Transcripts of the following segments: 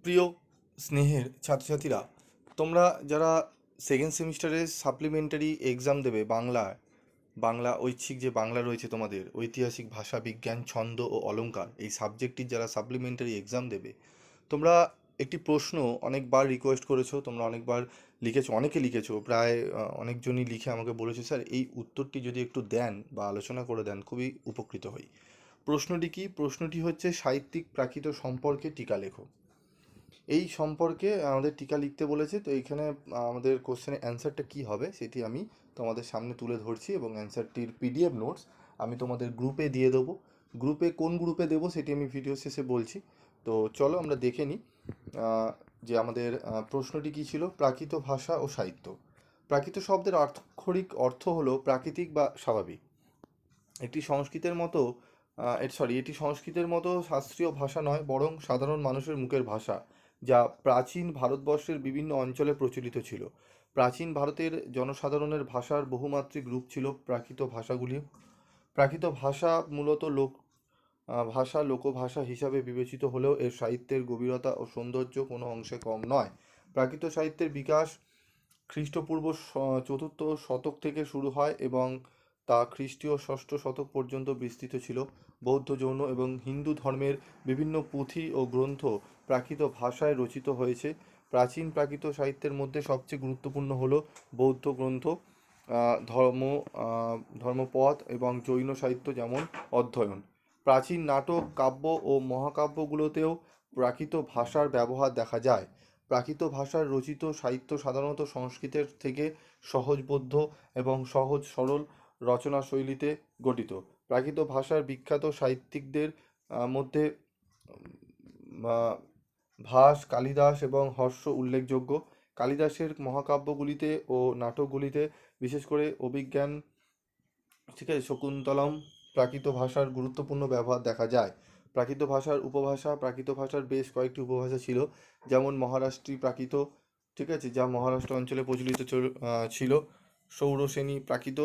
প্রিয় স্নেহের ছাত্রছাত্রীরা, তোমরা যারা সেকেন্ড সেমিস্টারে সাপ্লিমেন্টারি এক্সাম দেবে বাংলা ঐচ্ছিক যে বাংলা রয়েছে, তোমাদের ঐতিহাসিক, ভাষা বিজ্ঞান, ছন্দ ও অলংকার এই সাবজেক্টটির যারা সাপ্লিমেন্টারি এক্সাম দেবে, তোমরা একটি প্রশ্ন অনেকবার রিকোয়েস্ট করেছো, তোমরা অনেকবার লিখেছো, অনেকে লিখেছো, প্রায় অনেকজনই লিখে আমাকে বলেছে, স্যার এই উত্তরটি যদি একটু দেন বা আলোচনা করে দেন খুবই উপকৃত হই। প্রশ্নটি কি? প্রশ্নটি হচ্ছে সাহিত্যিক প্রাকৃত সম্পর্কে টিকা লেখো। এই সম্পর্কে আমাদের টিকা লিখতে বলেছে। তো এইখানে আমাদের কোশ্চেনের অ্যান্সারটা কী হবে সেটি আমি তোমাদের সামনে তুলে ধরছি, এবং অ্যান্সারটির পিডিএফ নোটস আমি তোমাদের গ্রুপে দিয়ে দেবো। কোন গ্রুপে দেবো সেটি আমি ভিডিও শেষে বলছি। তো চলো আমরা দেখে নিই যে আমাদের প্রশ্নটি কী ছিল। প্রাকৃত ভাষা ও সাহিত্য। প্রাকৃত শব্দের আক্ষরিক অর্থ হলো প্রাকৃতিক বা স্বাভাবিক। একটি সংস্কৃতের মতো এটি সংস্কৃতের মতো শাস্ত্রীয় ভাষা নয়, বরং সাধারণ মানুষের মুখের ভাষা, যা প্রাচীন ভারতবর্ষের বিভিন্ন অঞ্চলে প্রচলিত ছিল। প্রাচীন ভারতের জনসাধারণের ভাষার বহুমাত্রিক রূপ ছিল প্রাকৃত ভাষাগুলি। প্রাকৃত ভাষা মূলত লোকভাষা হিসাবে বিবেচিত হলেও এর সাহিত্যের গভীরতা ও সৌন্দর্য কোনো অংশে কম নয়। প্রাকৃত সাহিত্যের বিকাশ খ্রিস্টপূর্ব চতুর্থ শতক থেকে শুরু হয় এবং তা খ্রিস্টীয় ষষ্ঠ শতক পর্যন্ত বিস্তৃত ছিল। বৌদ্ধ, জৈন এবং হিন্দু ধর্মের বিভিন্ন পুঁথি ও গ্রন্থ প্রাকৃত ভাষায় রচিত হয়েছে। প্রাচীন প্রাকৃত সাহিত্যের মধ্যে সবচেয়ে গুরুত্বপূর্ণ হল বৌদ্ধ গ্রন্থ, ধর্ম ধর্মপদ এবং জৈন সাহিত্য যেমন অধ্যয়ন। প্রাচীন নাটক, কাব্য ও মহাকাব্যগুলোতেও প্রাকৃত ভাষার ব্যবহার দেখা যায়। প্রাকৃত ভাষার রচিত সাহিত্য সাধারণত সংস্কৃতের থেকে সহজবোধ্য এবং সহজ সরল রচনাশৈলীতে গঠিত। প্রাকৃত ভাষার বিখ্যাত সাহিত্যিকদের মধ্যে আহ, ভাস, কালিদাস এবং হর্ষ উল্লেখযোগ্য। কালিদাসের মহাকাব্যগুলিতে ও নাটকগুলিতে, বিশেষ করে অভিজ্ঞান, ঠিক আছে, শকুন্তলম, প্রাকৃত ভাষার গুরুত্বপূর্ণ ব্যবহার দেখা যায়। প্রাকৃত ভাষার উপভাষা। প্রাকৃত ভাষার বেশ কয়েকটি উপভাষা ছিল, যেমন মহারাষ্ট্রী প্রাকৃত, ঠিক আছে, যা মহারাষ্ট্র অঞ্চলে প্রচলিত ছিল। সৌরসেনী প্রাকৃত,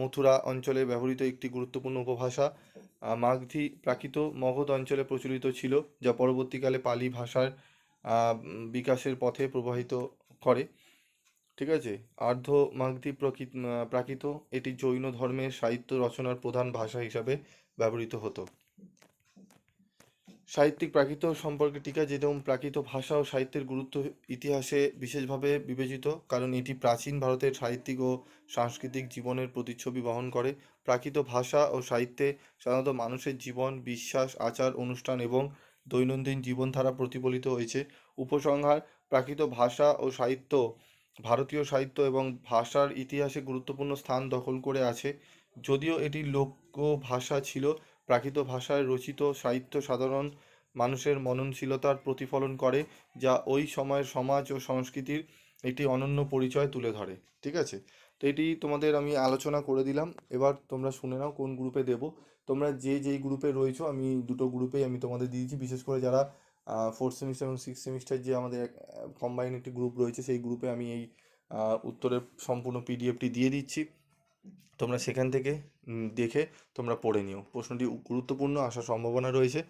মথুরা অঞ্চলে ব্যবহৃত একটি গুরুত্বপূর্ণ উপভাষা। মাগধী প্রাকৃত, মগধ অঞ্চলে প্রচলিত ছিল, যা পরবর্তীকালে পালি ভাষার বিকাশের পথে প্রবাহিত করে। ঠিক আছে। আর্ধ মাগধী প্রাকৃত, এটি জৈন ধর্মের সাহিত্য রচনার প্রধান ভাষা হিসাবে ব্যবহৃত হতো। সাহিত্যিক প্রাকৃত সম্পর্কে টিকা। যেরকম প্রাকৃত ভাষা ও সাহিত্যের গুরুত্ব ইতিহাসে বিশেষভাবে বিবেচিত, কারণ এটি প্রাচীন ভারতের সাহিত্যিক ও সাংস্কৃতিক জীবনের প্রতিচ্ছবি বহন করে। প্রাকৃত ভাষা ও সাহিত্যে সাধারণত মানুষের জীবন, বিশ্বাস, আচার অনুষ্ঠান এবং দৈনন্দিন জীবনধারা প্রতিফলিত হয়েছে। উপসংহার: প্রাকৃত ভাষা ও সাহিত্য ভারতীয় সাহিত্য এবং ভাষার ইতিহাসে গুরুত্বপূর্ণ স্থান দখল করে আছে। যদিও এটি লোক ভাষা ছিল, প্রাকৃত ভাষায় রচিত সাহিত্য সাধারণ মানুষের মননশীলতার প্রতিফলন করে, যা ওই সময়ের সমাজ ও সংস্কৃতির একটি অনন্য পরিচয় তুলে ধরে। ঠিক আছে। তো এটি তোমাদের আমি আলোচনা করে দিলাম। এবার তোমরা শুনে নাও কোন গ্রুপে দেব। তোমরা যেই গ্রুপে রয়েছো, আমি দুটো গ্রুপেই আমি তোমাদের দিয়েছি। বিশেষ করে যারা ফোর্থ সেমিস্টার এবং সিক্স সেমিস্টার, যে আমাদের কম্বাইন একটি গ্রুপ রয়েছে, সেই গ্রুপে আমি এই উত্তরের সম্পূর্ণ পিডিএফটি দিয়ে দিচ্ছি। তোমরা সেখান থেকে দেখে তোমরা পড়ে নিও। প্রশ্নটি গুরুত্বপূর্ণ আসার সম্ভাবনা রয়েছে,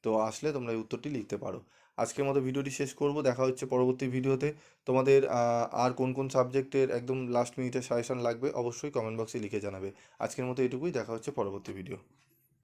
তো আসলে তোমরা এই উত্তরটি লিখতে পারো। আজকের মতো ভিডিওটি শেষ করব। দেখা হচ্ছে পরবর্তী ভিডিওতে। তোমাদের আর কোন কোন সাবজেক্টের একদম লাস্ট মিনিটের সাজেশন লাগবে অবশ্যই কমেন্ট বক্সে লিখে জানাবে। আজকের মতো এটুকুই। দেখা হচ্ছে পরবর্তী ভিডিও।